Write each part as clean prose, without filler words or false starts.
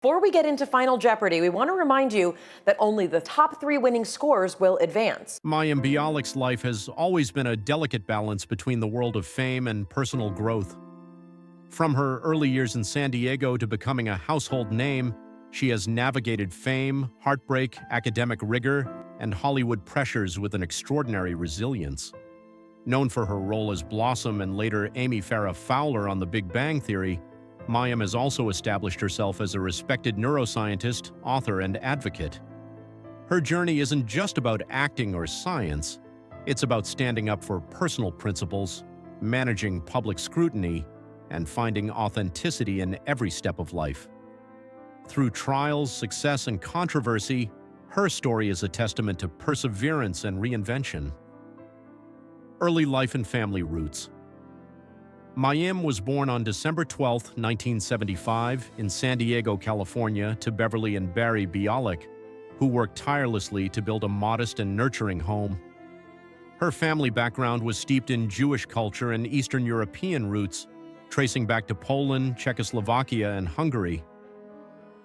Before we get into Final Jeopardy, we want to remind you that only the top three winning scores will advance. Mayim Bialik's life has always been a delicate balance between the world of fame and personal growth. From her early years in San Diego to becoming a household name, she has navigated fame, heartbreak, academic rigor, and Hollywood pressures with an extraordinary resilience. Known for her role as Blossom and later Amy Farrah Fowler on The Big Bang Theory, Mayim has also established herself as a respected neuroscientist, author, and advocate. Her journey isn't just about acting or science. It's about standing up for personal principles, managing public scrutiny, and finding authenticity in every step of life. Through trials, success, and controversy, her story is a testament to perseverance and reinvention. Early life and family roots. Mayim was born on December 12, 1975, in San Diego, California, to Beverly and Barry Bialik, who worked tirelessly to build a modest and nurturing home. Her family background was steeped in Jewish culture and Eastern European roots, tracing back to Poland, Czechoslovakia, and Hungary.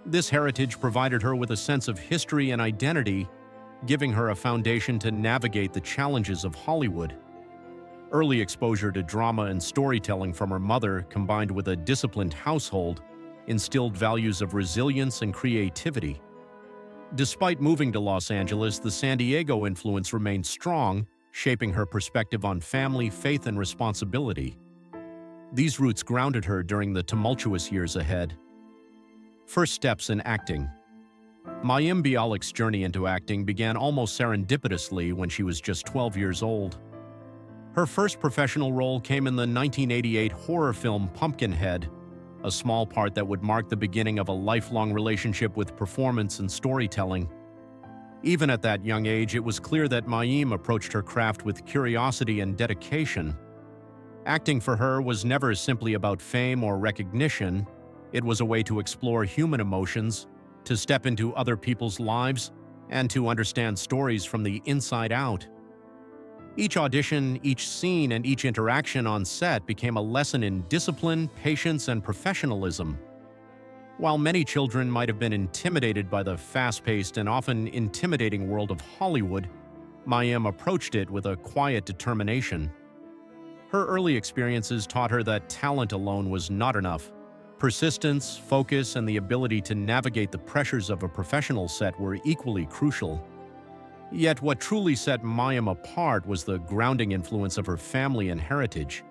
This heritage provided her with a sense of history and identity, giving her a foundation to navigate the challenges of Hollywood. Early exposure to drama and storytelling from her mother, combined with a disciplined household, instilled values of resilience and creativity. Despite moving to Los Angeles, the San Diego influence remained strong, shaping her perspective on family, faith, and responsibility. These roots grounded her during the tumultuous years ahead. First steps in acting. Mayim Bialik's journey into acting began almost serendipitously when she was just 12 years old. Her first professional role came in the 1988 horror film Pumpkinhead, a small part that would mark the beginning of a lifelong relationship with performance and storytelling. Even at that young age, it was clear that Mayim approached her craft with curiosity and dedication. Acting for her was never simply about fame or recognition. It was a way to explore human emotions, to step into other people's lives, and to understand stories from the inside out. Each audition, each scene, and each interaction on set became a lesson in discipline, patience, and professionalism. While many children might have been intimidated by the fast-paced and often intimidating world of Hollywood, Mayim approached it with a quiet determination. Her early experiences taught her that talent alone was not enough. Persistence, focus, and the ability to navigate the pressures of a professional set were equally crucial. Yet what truly set Mayim apart was the grounding influence of her family and heritage.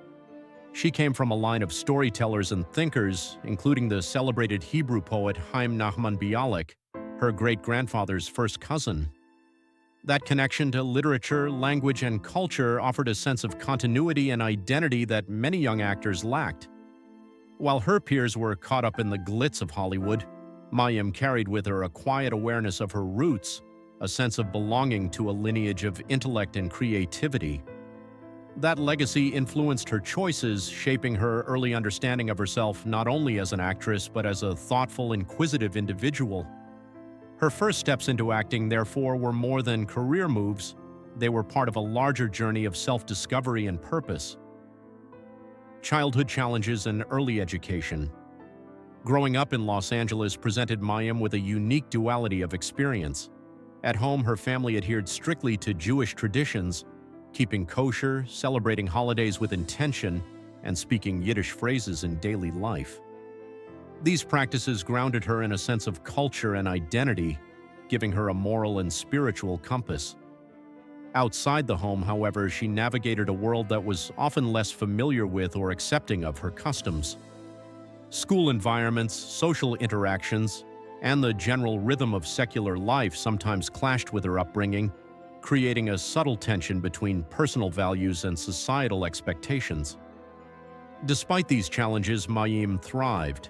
She came from a line of storytellers and thinkers, including the celebrated Hebrew poet Chaim Nachman Bialik, her great-grandfather's first cousin. That connection to literature, language, and culture offered a sense of continuity and identity that many young actors lacked. While her peers were caught up in the glitz of Hollywood, Mayim carried with her a quiet awareness of her roots, a sense of belonging to a lineage of intellect and creativity. That legacy influenced her choices, shaping her early understanding of herself not only as an actress but as a thoughtful, inquisitive individual. Her first steps into acting, therefore, were more than career moves. They were part of a larger journey of self-discovery and purpose. Childhood challenges and early education. Growing up in Los Angeles presented Mayim with a unique duality of experience. At home, her family adhered strictly to Jewish traditions, keeping kosher, celebrating holidays with intention, and speaking Yiddish phrases in daily life. These practices grounded her in a sense of culture and identity, giving her a moral and spiritual compass. Outside the home, however, she navigated a world that was often less familiar with or accepting of her customs. School environments, social interactions, and the general rhythm of secular life sometimes clashed with her upbringing, creating a subtle tension between personal values and societal expectations. Despite these challenges, Mayim thrived.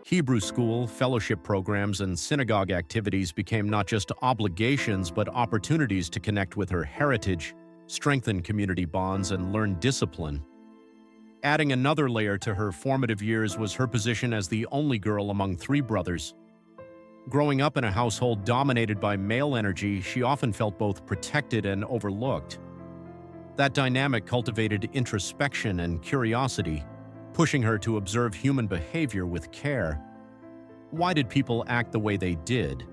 Hebrew school, fellowship programs, and synagogue activities became not just obligations but opportunities to connect with her heritage, strengthen community bonds, and learn discipline. Adding another layer to her formative years was her position as the only girl among three brothers. Growing up in a household dominated by male energy, she often felt both protected and overlooked. That dynamic cultivated introspection and curiosity, pushing her to observe human behavior with care. Why did people act the way they did?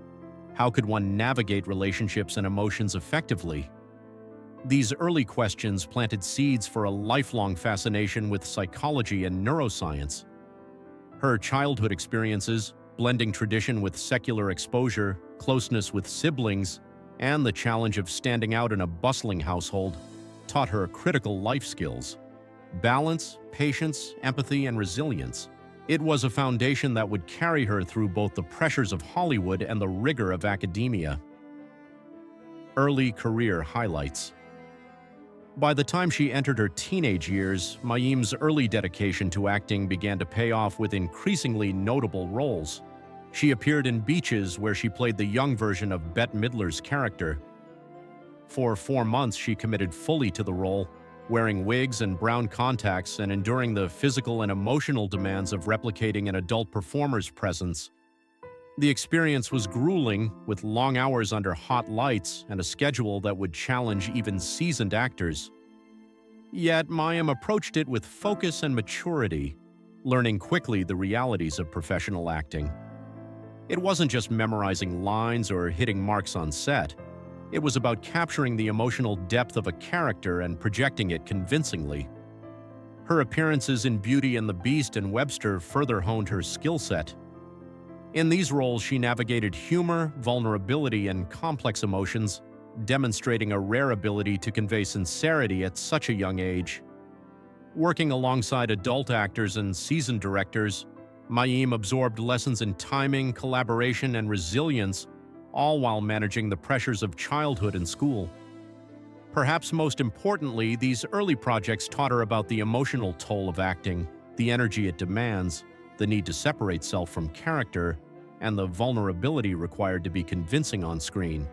How could one navigate relationships and emotions effectively? These early questions planted seeds for a lifelong fascination with psychology and neuroscience. Her childhood experiences, blending tradition with secular exposure, closeness with siblings, and the challenge of standing out in a bustling household, taught her critical life skills: balance, patience, empathy, and resilience. It was a foundation that would carry her through both the pressures of Hollywood and the rigor of academia. Early career highlights. By the time she entered her teenage years, Mayim's early dedication to acting began to pay off with increasingly notable roles. She appeared in Beaches, where she played the young version of Bette Midler's character. For 4 months, she committed fully to the role, wearing wigs and brown contacts and enduring the physical and emotional demands of replicating an adult performer's presence. The experience was grueling, with long hours under hot lights and a schedule that would challenge even seasoned actors. Yet Mayim approached it with focus and maturity, learning quickly the realities of professional acting. It wasn't just memorizing lines or hitting marks on set. It was about capturing the emotional depth of a character and projecting it convincingly. Her appearances in Beauty and the Beast and Webster further honed her skill set. In these roles, she navigated humor, vulnerability, and complex emotions, demonstrating a rare ability to convey sincerity at such a young age. Working alongside adult actors and seasoned directors, Mayim absorbed lessons in timing, collaboration, and resilience, all while managing the pressures of childhood and school. Perhaps most importantly, these early projects taught her about the emotional toll of acting, the energy it demands, the need to separate self from character, and the vulnerability required to be convincing on screen.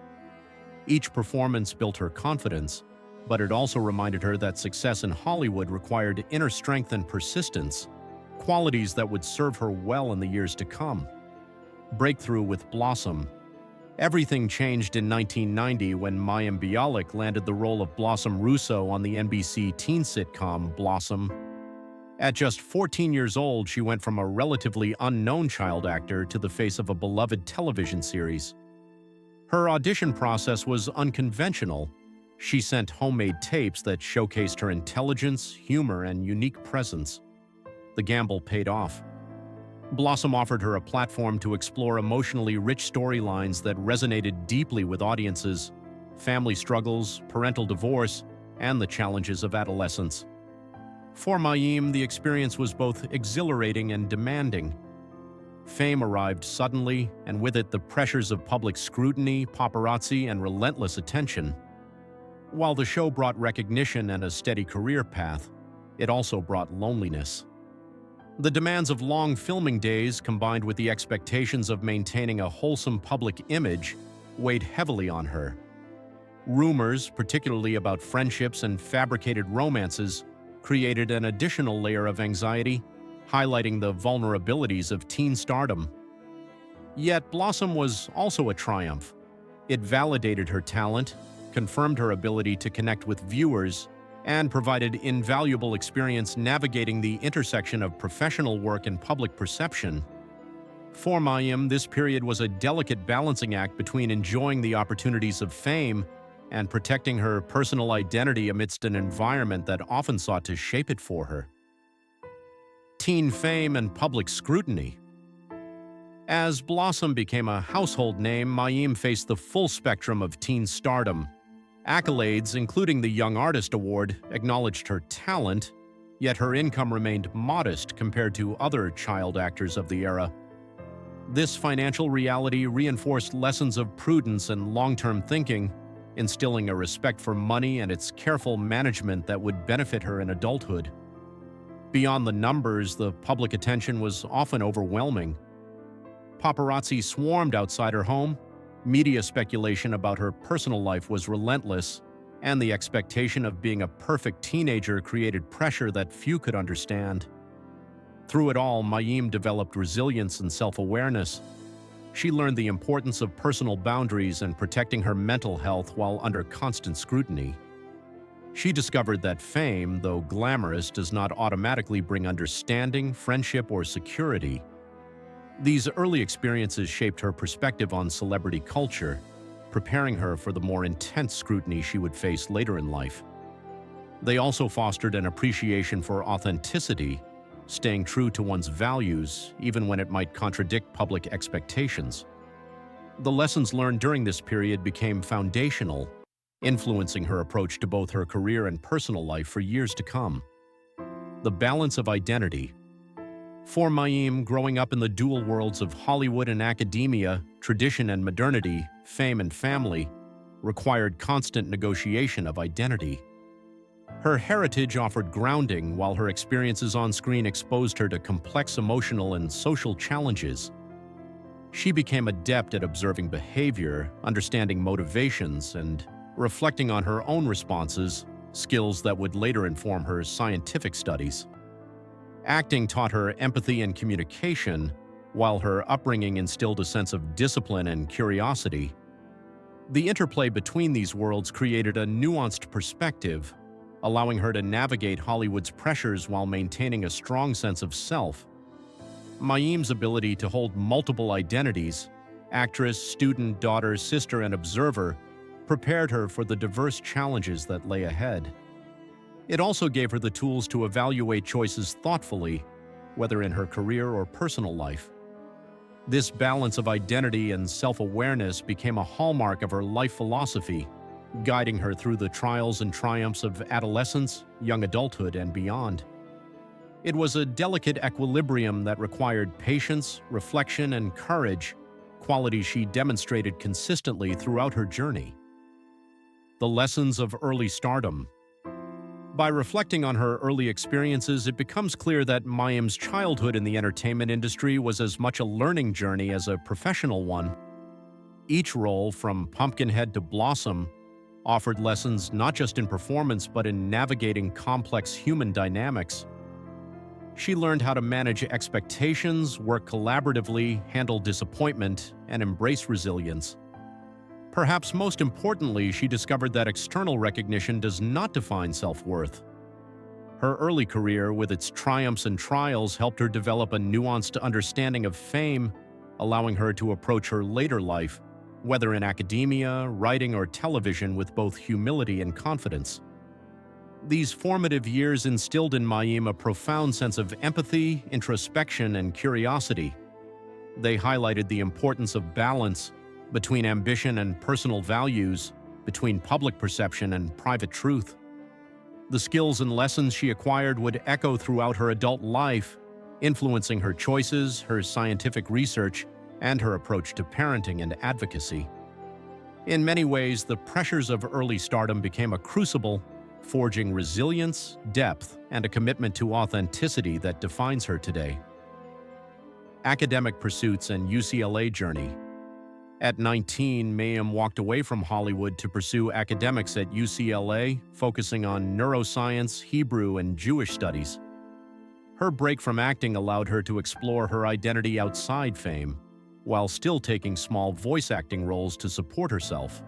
Each performance built her confidence, but it also reminded her that success in Hollywood required inner strength and persistence, qualities that would serve her well in the years to come. Breakthrough with Blossom. Everything changed in 1990 when Mayim Bialik landed the role of Blossom Russo on the NBC teen sitcom Blossom. At just 14 years old, she went from a relatively unknown child actor to the face of a beloved television series. Her audition process was unconventional. She sent homemade tapes that showcased her intelligence, humor, and unique presence. The gamble paid off. Blossom offered her a platform to explore emotionally rich storylines that resonated deeply with audiences: family struggles, parental divorce, and the challenges of adolescence. For Mayim, the experience was both exhilarating and demanding. Fame arrived suddenly, and with it the pressures of public scrutiny, paparazzi, and relentless attention. While the show brought recognition and a steady career path, it also brought loneliness. The demands of long filming days, combined with the expectations of maintaining a wholesome public image, weighed heavily on her. Rumors, particularly about friendships and fabricated romances, created an additional layer of anxiety, highlighting the vulnerabilities of teen stardom. Yet Blossom was also a triumph. It validated her talent, confirmed her ability to connect with viewers, and provided invaluable experience navigating the intersection of professional work and public perception. For Mayim, this period was a delicate balancing act between enjoying the opportunities of fame and protecting her personal identity amidst an environment that often sought to shape it for her. Teen fame and public scrutiny. As Blossom became a household name, Mayim faced the full spectrum of teen stardom. Accolades, including the Young Artist Award, acknowledged her talent, yet her income remained modest compared to other child actors of the era. This financial reality reinforced lessons of prudence and long-term thinking, instilling a respect for money and its careful management that would benefit her in adulthood. Beyond the numbers, the public attention was often overwhelming. Paparazzi swarmed outside her home, media speculation about her personal life was relentless, and the expectation of being a perfect teenager created pressure that few could understand. Through it all, Mayim developed resilience and self-awareness. She learned the importance of personal boundaries and protecting her mental health while under constant scrutiny. She discovered that fame, though glamorous, does not automatically bring understanding, friendship, or security. These early experiences shaped her perspective on celebrity culture, preparing her for the more intense scrutiny she would face later in life. They also fostered an appreciation for authenticity, staying true to one's values even when it might contradict public expectations. The lessons learned during this period became foundational, influencing her approach to both her career and personal life for years to come. The balance of identity. For Mayim, growing up in the dual worlds of Hollywood and academia, tradition and modernity, fame and family, required constant negotiation of identity. Her heritage offered grounding, while her experiences on screen exposed her to complex emotional and social challenges. She became adept at observing behavior, understanding motivations, and reflecting on her own responses, skills that would later inform her scientific studies. Acting taught her empathy and communication, while her upbringing instilled a sense of discipline and curiosity. The interplay between these worlds created a nuanced perspective, allowing her to navigate Hollywood's pressures while maintaining a strong sense of self. Mayim's ability to hold multiple identities, actress, student, daughter, sister, and observer, prepared her for the diverse challenges that lay ahead. It also gave her the tools to evaluate choices thoughtfully, whether in her career or personal life. This balance of identity and self-awareness became a hallmark of her life philosophy, guiding her through the trials and triumphs of adolescence, young adulthood, and beyond. It was a delicate equilibrium that required patience, reflection, and courage, qualities she demonstrated consistently throughout her journey. The lessons of early stardom. By reflecting on her early experiences, it becomes clear that Mayim's childhood in the entertainment industry was as much a learning journey as a professional one. Each role, from Pumpkinhead to Blossom, offered lessons not just in performance but in navigating complex human dynamics. She learned how to manage expectations, work collaboratively, handle disappointment, and embrace resilience. Perhaps most importantly, she discovered that external recognition does not define self-worth. Her early career, with its triumphs and trials, helped her develop a nuanced understanding of fame, allowing her to approach her later life, whether in academia, writing, or television, with both humility and confidence. These formative years instilled in Mayim a profound sense of empathy, introspection, and curiosity. They highlighted the importance of balance between ambition and personal values, between public perception and private truth. The skills and lessons she acquired would echo throughout her adult life, influencing her choices, her scientific research, and her approach to parenting and advocacy. In many ways, the pressures of early stardom became a crucible, forging resilience, depth, and a commitment to authenticity that defines her today. Academic pursuits and UCLA journey. At 19, Mayim walked away from Hollywood to pursue academics at UCLA, focusing on neuroscience, Hebrew, and Jewish studies. Her break from acting allowed her to explore her identity outside fame, while still taking small voice acting roles to support herself.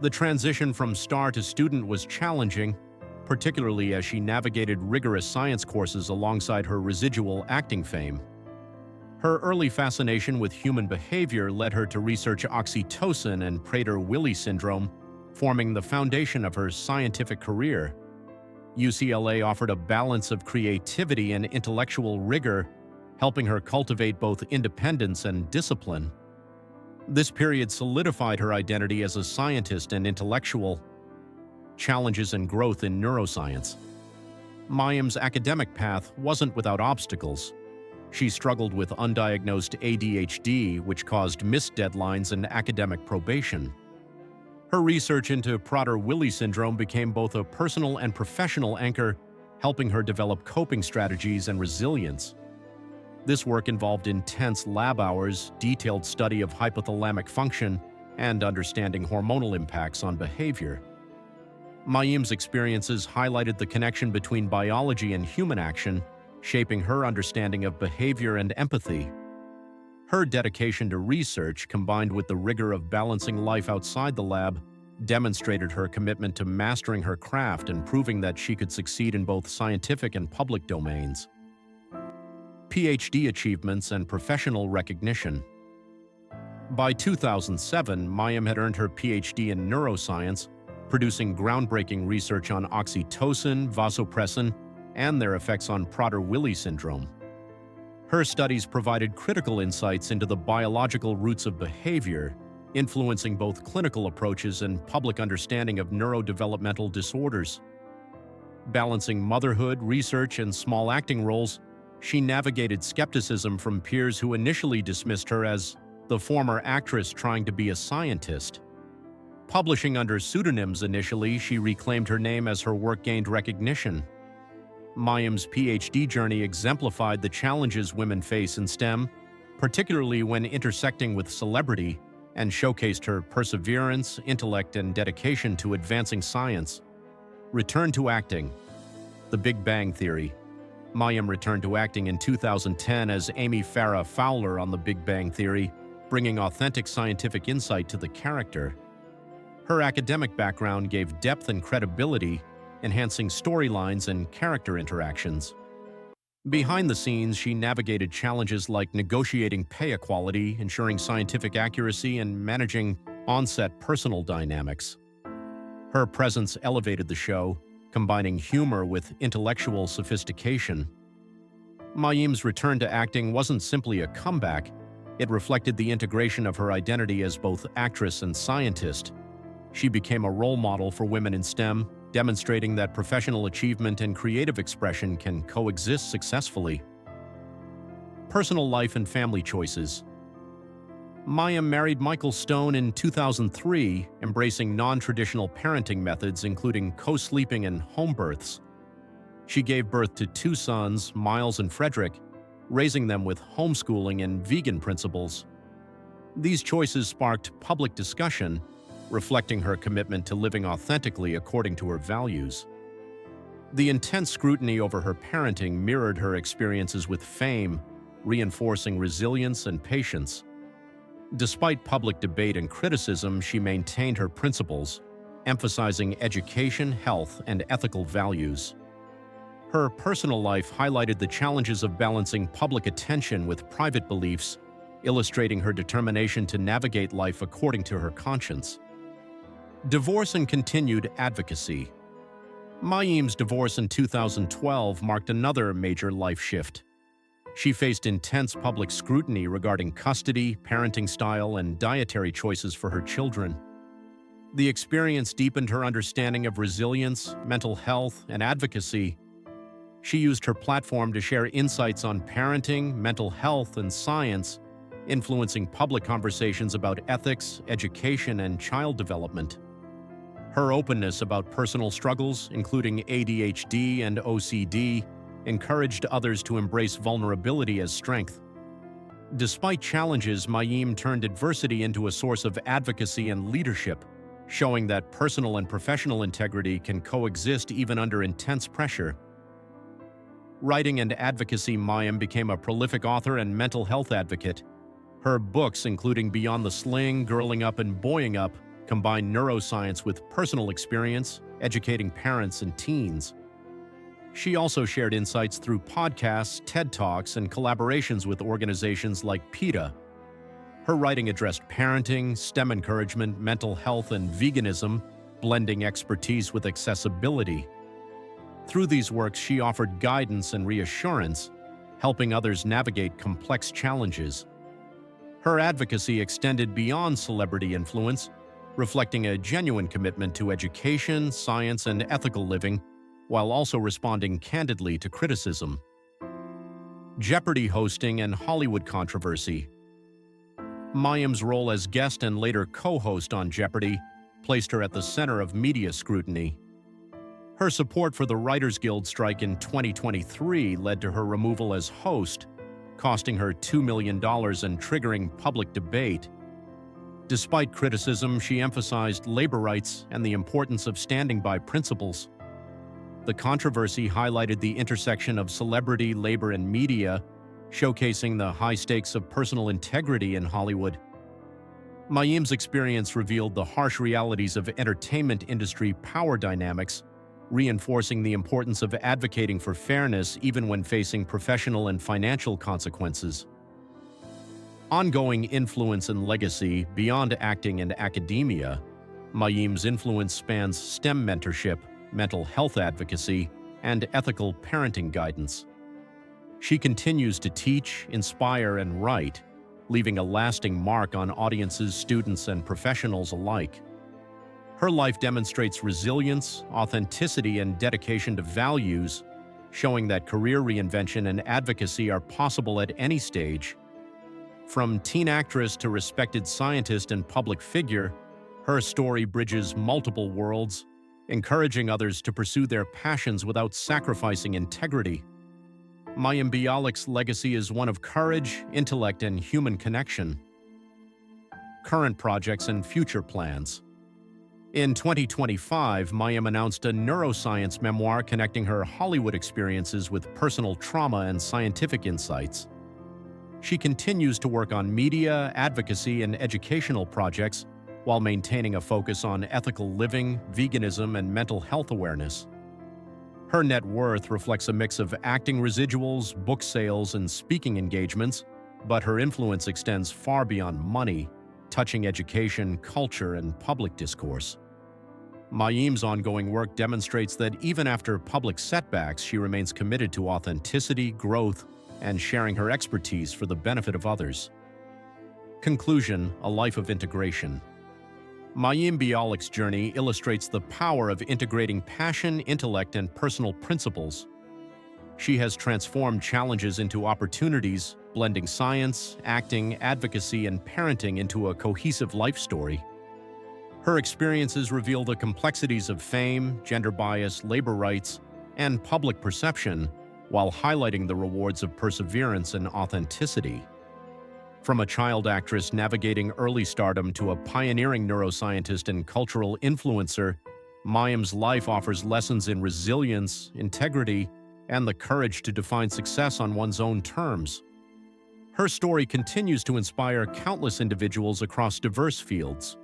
The transition from star to student was challenging, particularly as she navigated rigorous science courses alongside her residual acting fame. Her early fascination with human behavior led her to research oxytocin and Prader-Willi syndrome, forming the foundation of her scientific career. UCLA offered a balance of creativity and intellectual rigor, helping her cultivate both independence and discipline. This period solidified her identity as a scientist and intellectual. Challenges and growth in neuroscience. Mayim's academic path wasn't without obstacles. She struggled with undiagnosed ADHD, which caused missed deadlines and academic probation. Her research into Prader-Willi syndrome became both a personal and professional anchor, helping her develop coping strategies and resilience. This work involved intense lab hours, detailed study of hypothalamic function, and understanding hormonal impacts on behavior. Mayim's experiences highlighted the connection between biology and human action, shaping her understanding of behavior and empathy. Her dedication to research, combined with the rigor of balancing life outside the lab, demonstrated her commitment to mastering her craft and proving that she could succeed in both scientific and public domains. PhD achievements, and professional recognition. By 2007, Mayim had earned her PhD in neuroscience, producing groundbreaking research on oxytocin, vasopressin, and their effects on Prader-Willi syndrome. Her studies provided critical insights into the biological roots of behavior, influencing both clinical approaches and public understanding of neurodevelopmental disorders. Balancing motherhood, research, and small acting roles, she navigated skepticism from peers who initially dismissed her as the former actress trying to be a scientist. Publishing under pseudonyms initially, she reclaimed her name as her work gained recognition. Mayim's PhD journey exemplified the challenges women face in STEM, particularly when intersecting with celebrity, and showcased her perseverance, intellect, and dedication to advancing science. Return to acting. The Big Bang Theory. Mayim returned to acting in 2010 as Amy Farrah Fowler on The Big Bang Theory, bringing authentic scientific insight to the character. Her academic background gave depth and credibility, enhancing storylines and character interactions. Behind the scenes, she navigated challenges like negotiating pay equality, ensuring scientific accuracy, and managing on-set personal dynamics. Her presence elevated the show, combining humor with intellectual sophistication. Mayim's return to acting wasn't simply a comeback, it reflected the integration of her identity as both actress and scientist. She became a role model for women in STEM, demonstrating that professional achievement and creative expression can coexist successfully. Personal life and family choices. Mayim married Michael Stone in 2003, embracing non-traditional parenting methods including co-sleeping and home births. She gave birth to 2 sons, Miles and Frederick, raising them with homeschooling and vegan principles. These choices sparked public discussion, reflecting her commitment to living authentically according to her values. The intense scrutiny over her parenting mirrored her experiences with fame, reinforcing resilience and patience. Despite public debate and criticism, she maintained her principles, emphasizing education, health, and ethical values. Her personal life highlighted the challenges of balancing public attention with private beliefs, illustrating her determination to navigate life according to her conscience. Divorce and continued advocacy. Mayim's divorce in 2012 marked another major life shift. She faced intense public scrutiny regarding custody, parenting style, and dietary choices for her children. The experience deepened her understanding of resilience, mental health, and advocacy. She used her platform to share insights on parenting, mental health, and science, influencing public conversations about ethics, education, and child development. Her openness about personal struggles, including ADHD and OCD, encouraged others to embrace vulnerability as strength. Despite challenges, Mayim turned adversity into a source of advocacy and leadership, showing that personal and professional integrity can coexist even under intense pressure. Writing and advocacy. Mayim became a prolific author and mental health advocate. Her books, including Beyond the Sling, Girling Up, and Boying Up, combine neuroscience with personal experience, educating parents and teens. She also shared insights through podcasts, TED Talks, and collaborations with organizations like PETA. Her writing addressed parenting, STEM encouragement, mental health, and veganism, blending expertise with accessibility. Through these works, she offered guidance and reassurance, helping others navigate complex challenges. Her advocacy extended beyond celebrity influence, reflecting a genuine commitment to education, science, and ethical living, while also responding candidly to criticism. Jeopardy hosting and Hollywood controversy. Mayim's role as guest and later co-host on Jeopardy placed her at the center of media scrutiny. Her support for the Writers Guild strike in 2023 led to her removal as host, costing her $2 million and triggering public debate. Despite criticism, she emphasized labor rights and the importance of standing by principles. The controversy highlighted the intersection of celebrity, labor, and media, showcasing the high stakes of personal integrity in Hollywood. Mayim's experience revealed the harsh realities of entertainment industry power dynamics, reinforcing the importance of advocating for fairness even when facing professional and financial consequences. Ongoing influence and legacy beyond acting and academia, Mayim's influence spans STEM mentorship, mental health advocacy, and ethical parenting guidance. She continues to teach, inspire, and write, leaving a lasting mark on audiences, students, and professionals alike. Her life demonstrates resilience, authenticity, and dedication to values, showing that career reinvention and advocacy are possible at any stage. From teen actress to respected scientist and public figure, her story bridges multiple worlds, encouraging others to pursue their passions without sacrificing integrity. Mayim Bialik's legacy is one of courage, intellect, and human connection. Current projects and future plans. In 2025, Mayim announced a neuroscience memoir connecting her Hollywood experiences with personal trauma and scientific insights. She continues to work on media, advocacy, and educational projects while maintaining a focus on ethical living, veganism, and mental health awareness. Her net worth reflects a mix of acting residuals, book sales, and speaking engagements, but her influence extends far beyond money, touching education, culture, and public discourse. Mayim's ongoing work demonstrates that even after public setbacks, she remains committed to authenticity, growth, and sharing her expertise for the benefit of others. Conclusion: a life of integration. Mayim Bialik's journey illustrates the power of integrating passion, intellect, and personal principles. She has transformed challenges into opportunities, blending science, acting, advocacy, and parenting into a cohesive life story. Her experiences reveal the complexities of fame, gender bias, labor rights, and public perception, while highlighting the rewards of perseverance and authenticity. From a child actress navigating early stardom to a pioneering neuroscientist and cultural influencer, Mayim's life offers lessons in resilience, integrity, and the courage to define success on one's own terms. Her story continues to inspire countless individuals across diverse fields,